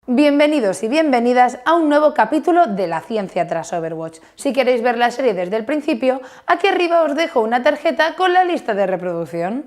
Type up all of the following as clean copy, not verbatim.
Bienvenidos y bienvenidas a un nuevo capítulo de La ciencia tras Overwatch. Si queréis ver la serie desde el principio, aquí arriba os dejo una tarjeta con la lista de reproducción.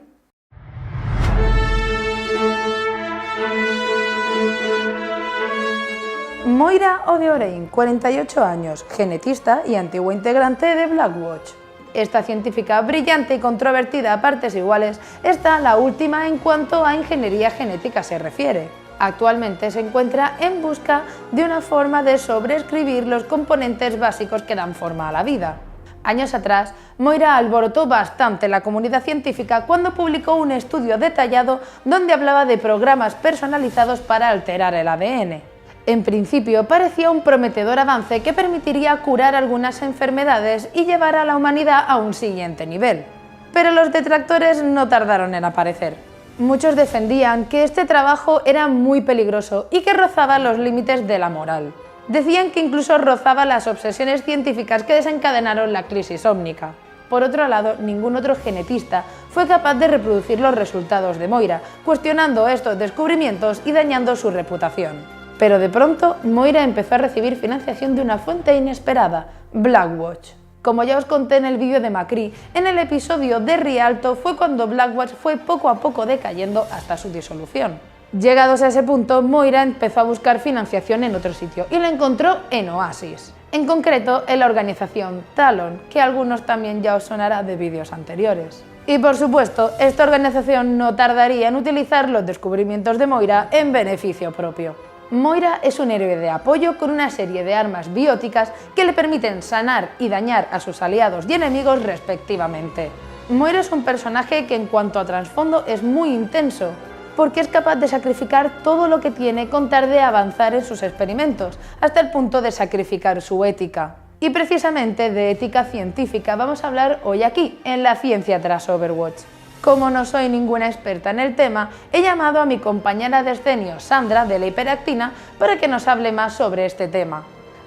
Moira Odeorein, 48 años, genetista y antigua integrante de Blackwatch. Esta científica brillante y controvertida a partes iguales está la última en cuanto a ingeniería genética se refiere. Actualmente se encuentra en busca de una forma de sobreescribir los componentes básicos que dan forma a la vida. Años atrás, Moira alborotó bastante la comunidad científica cuando publicó un estudio detallado donde hablaba de programas personalizados para alterar el ADN. En principio parecía un prometedor avance que permitiría curar algunas enfermedades y llevar a la humanidad a un siguiente nivel. Pero los detractores no tardaron en aparecer. Muchos defendían que este trabajo era muy peligroso y que rozaba los límites de la moral. Decían que incluso rozaba las obsesiones científicas que desencadenaron la crisis ómnica. Por otro lado, ningún otro genetista fue capaz de reproducir los resultados de Moira, cuestionando estos descubrimientos y dañando su reputación. Pero de pronto, Moira empezó a recibir financiación de una fuente inesperada, Blackwatch. Como ya os conté en el vídeo de Macri, en el episodio de Rialto fue cuando Blackwatch fue poco a poco decayendo hasta su disolución. Llegados a ese punto, Moira empezó a buscar financiación en otro sitio y la encontró en Oasis. En concreto, en la organización Talon, que a algunos también ya os sonará de vídeos anteriores. Y por supuesto, esta organización no tardaría en utilizar los descubrimientos de Moira en beneficio propio. Moira es un héroe de apoyo con una serie de armas bióticas que le permiten sanar y dañar a sus aliados y enemigos respectivamente. Moira es un personaje que en cuanto a trasfondo es muy intenso, porque es capaz de sacrificar todo lo que tiene con tal de avanzar en sus experimentos, hasta el punto de sacrificar su ética. Y precisamente de ética científica vamos a hablar hoy aquí, en La ciencia tras Overwatch. Como no soy ninguna experta en el tema, he llamado a mi compañera de escenio, Sandra, de la Hiperactina, para que nos hable más sobre este tema.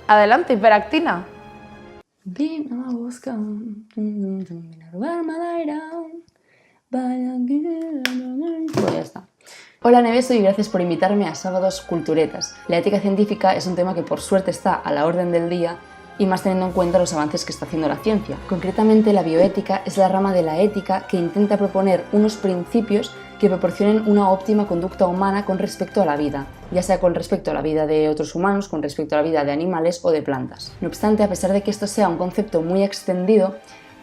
Adelante, Hiperactina. Ya está. Hola Neveso y gracias por invitarme a Sábados Culturetas. La ética científica es un tema que por suerte está a la orden del día y más teniendo en cuenta los avances que está haciendo la ciencia. Concretamente, la bioética es la rama de la ética que intenta proponer unos principios que proporcionen una óptima conducta humana con respecto a la vida, ya sea con respecto a la vida de otros humanos, con respecto a la vida de animales o de plantas. No obstante, a pesar de que esto sea un concepto muy extendido,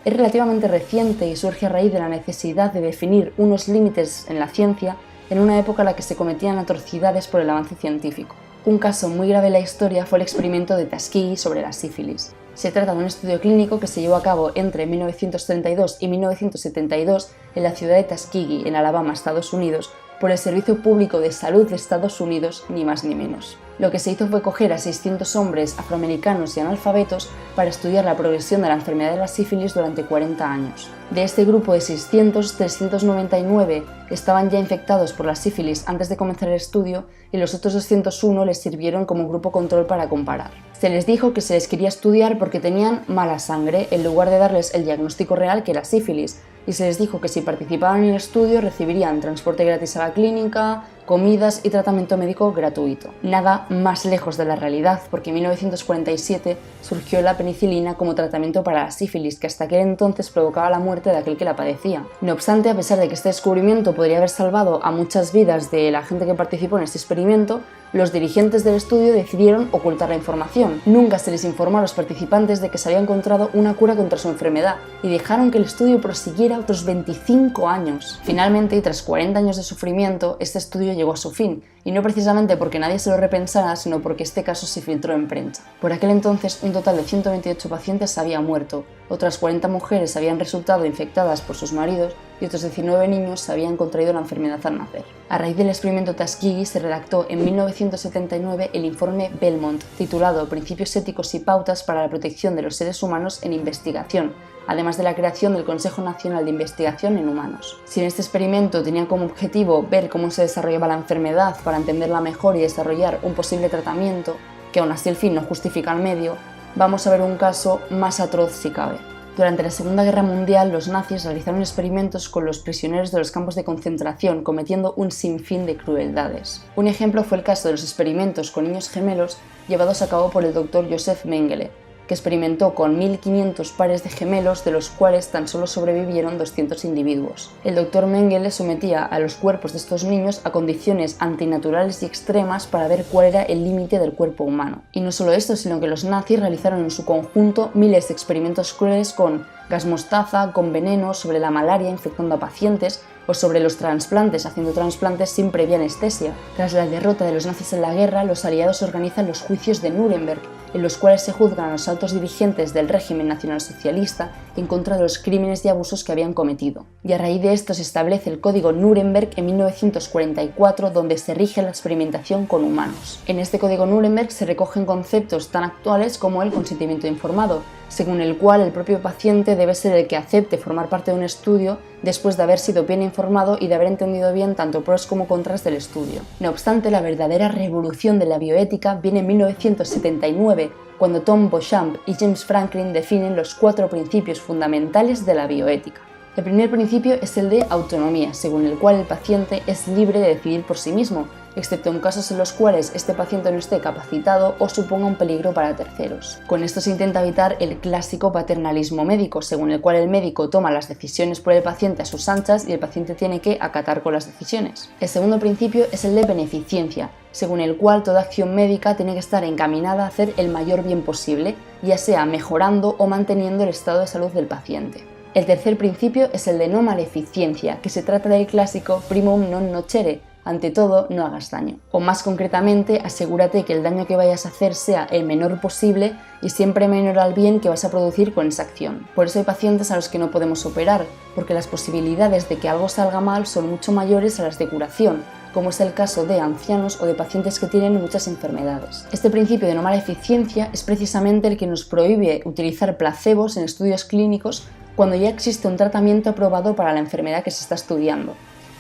es relativamente reciente y surge a raíz de la necesidad de definir unos límites en la ciencia en una época en la que se cometían atrocidades por el avance científico. Un caso muy grave en la historia fue el experimento de Tuskegee sobre la sífilis. Se trata de un estudio clínico que se llevó a cabo entre 1932 y 1972 en la ciudad de Tuskegee, en Alabama, Estados Unidos, por el Servicio Público de Salud de Estados Unidos, ni más ni menos. Lo que se hizo fue coger a 600 hombres afroamericanos y analfabetos para estudiar la progresión de la enfermedad de la sífilis durante 40 años. De este grupo de 600, 399 estaban ya infectados por la sífilis antes de comenzar el estudio y los otros 201 les sirvieron como grupo control para comparar. Se les dijo que se les quería estudiar porque tenían mala sangre en lugar de darles el diagnóstico real que era sífilis, y se les dijo que si participaban en el estudio recibirían transporte gratis a la clínica, comidas y tratamiento médico gratuito. Nada más lejos de la realidad, porque en 1947 surgió la penicilina como tratamiento para la sífilis, que hasta aquel entonces provocaba la muerte de aquel que la padecía. No obstante, a pesar de que este descubrimiento podría haber salvado a muchas vidas de la gente que participó en este experimento, los dirigentes del estudio decidieron ocultar la información. Nunca se les informó a los participantes de que se había encontrado una cura contra su enfermedad y dejaron que el estudio prosiguiera otros 25 años. Finalmente, y tras 40 años de sufrimiento, este estudio llegó a su fin, y no precisamente porque nadie se lo repensara, sino porque este caso se filtró en prensa. Por aquel entonces, un total de 128 pacientes habían muerto, otras 40 mujeres habían resultado infectadas por sus maridos y otros 19 niños habían contraído la enfermedad al nacer. A raíz del experimento Tuskegee se redactó en 1979 el informe Belmont, titulado Principios éticos y pautas para la protección de los seres humanos en investigación, además de la creación del Consejo Nacional de Investigación en Humanos. Si en este experimento tenía como objetivo ver cómo se desarrollaba la enfermedad para entenderla mejor y desarrollar un posible tratamiento, que aún así el fin no justifica el medio, vamos a ver un caso más atroz si cabe. Durante la Segunda Guerra Mundial, los nazis realizaron experimentos con los prisioneros de los campos de concentración, cometiendo un sinfín de crueldades. Un ejemplo fue el caso de los experimentos con niños gemelos llevados a cabo por el Dr. Joseph Mengele, que experimentó con 1.500 pares de gemelos, de los cuales tan solo sobrevivieron 200 individuos. El Dr. Mengele sometía a los cuerpos de estos niños a condiciones antinaturales y extremas para ver cuál era el límite del cuerpo humano. Y no solo esto, sino que los nazis realizaron en su conjunto miles de experimentos crueles con gas mostaza, con veneno, sobre la malaria infectando a pacientes, o sobre los trasplantes, haciendo trasplantes sin previa anestesia. Tras la derrota de los nazis en la guerra, los aliados organizan los juicios de Nuremberg, en los cuales se juzgan a los altos dirigentes del régimen nacionalsocialista en contra de los crímenes y abusos que habían cometido. Y a raíz de esto se establece el Código Nuremberg en 1944, donde se rige la experimentación con humanos. En este Código Nuremberg se recogen conceptos tan actuales como el consentimiento informado, según el cual el propio paciente debe ser el que acepte formar parte de un estudio después de haber sido bien informado y de haber entendido bien tanto pros como contras del estudio. No obstante, la verdadera revolución de la bioética viene en 1979, cuando Tom Beauchamp y James Franklin definen los 4 principios fundamentales de la bioética. El primer principio es el de autonomía, según el cual el paciente es libre de decidir por sí mismo, excepto en casos en los cuales este paciente no esté capacitado o suponga un peligro para terceros. Con esto se intenta evitar el clásico paternalismo médico, según el cual el médico toma las decisiones por el paciente a sus anchas y el paciente tiene que acatar con las decisiones. El segundo principio es el de beneficencia, según el cual toda acción médica tiene que estar encaminada a hacer el mayor bien posible, ya sea mejorando o manteniendo el estado de salud del paciente. El tercer principio es el de no maleficencia, que se trata del clásico primum non nocere, ante todo, no hagas daño. O más concretamente, asegúrate que el daño que vayas a hacer sea el menor posible y siempre menor al bien que vas a producir con esa acción. Por eso hay pacientes a los que no podemos operar, porque las posibilidades de que algo salga mal son mucho mayores a las de curación, como es el caso de ancianos o de pacientes que tienen muchas enfermedades. Este principio de no maleficencia es precisamente el que nos prohíbe utilizar placebos en estudios clínicos cuando ya existe un tratamiento aprobado para la enfermedad que se está estudiando.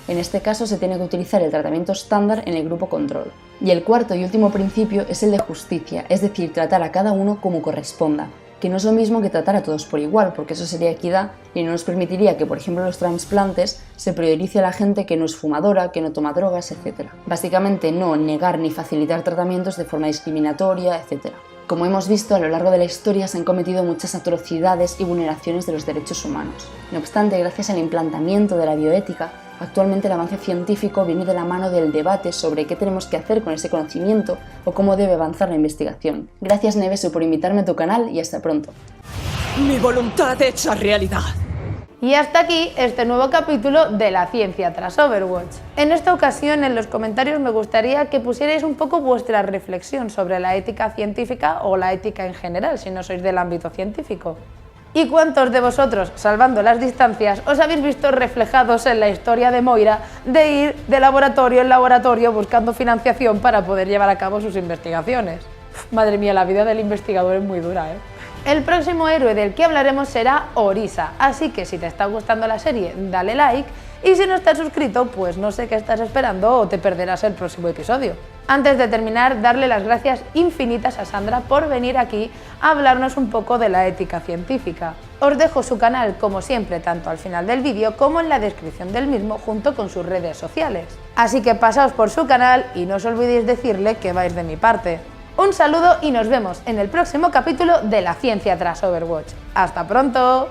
En este caso se tiene que utilizar el tratamiento estándar en el grupo control. Y el cuarto y último principio es el de justicia, es decir, tratar a cada uno como corresponda, que no es lo mismo que tratar a todos por igual, porque eso sería equidad y no nos permitiría que, por ejemplo, en los trasplantes se priorice a la gente que no es fumadora, que no toma drogas, etc. Básicamente no negar ni facilitar tratamientos de forma discriminatoria, etc. Como hemos visto, a lo largo de la historia se han cometido muchas atrocidades y vulneraciones de los derechos humanos. No obstante, gracias al implantamiento de la bioética, actualmente el avance científico viene de la mano del debate sobre qué tenemos que hacer con ese conocimiento o cómo debe avanzar la investigación. Gracias, Nevesu, por invitarme a tu canal y hasta pronto. Mi voluntad hecha realidad. Y hasta aquí este nuevo capítulo de La ciencia tras Overwatch. En esta ocasión, en los comentarios me gustaría que pusierais un poco vuestra reflexión sobre la ética científica o la ética en general, si no sois del ámbito científico. ¿Y cuántos de vosotros, salvando las distancias, os habéis visto reflejados en la historia de Moira de ir de laboratorio en laboratorio buscando financiación para poder llevar a cabo sus investigaciones? Madre mía, la vida del investigador es muy dura, ¿eh? El próximo héroe del que hablaremos será Orisa, así que si te está gustando la serie, dale like, y si no estás suscrito, pues no sé qué estás esperando o te perderás el próximo episodio. Antes de terminar, darle las gracias infinitas a Sandra por venir aquí a hablarnos un poco de la ética científica. Os dejo su canal, como siempre, tanto al final del vídeo como en la descripción del mismo, junto con sus redes sociales. Así que pasaos por su canal y no os olvidéis decirle que vais de mi parte. Un saludo y nos vemos en el próximo capítulo de La ciencia tras Overwatch. ¡Hasta pronto!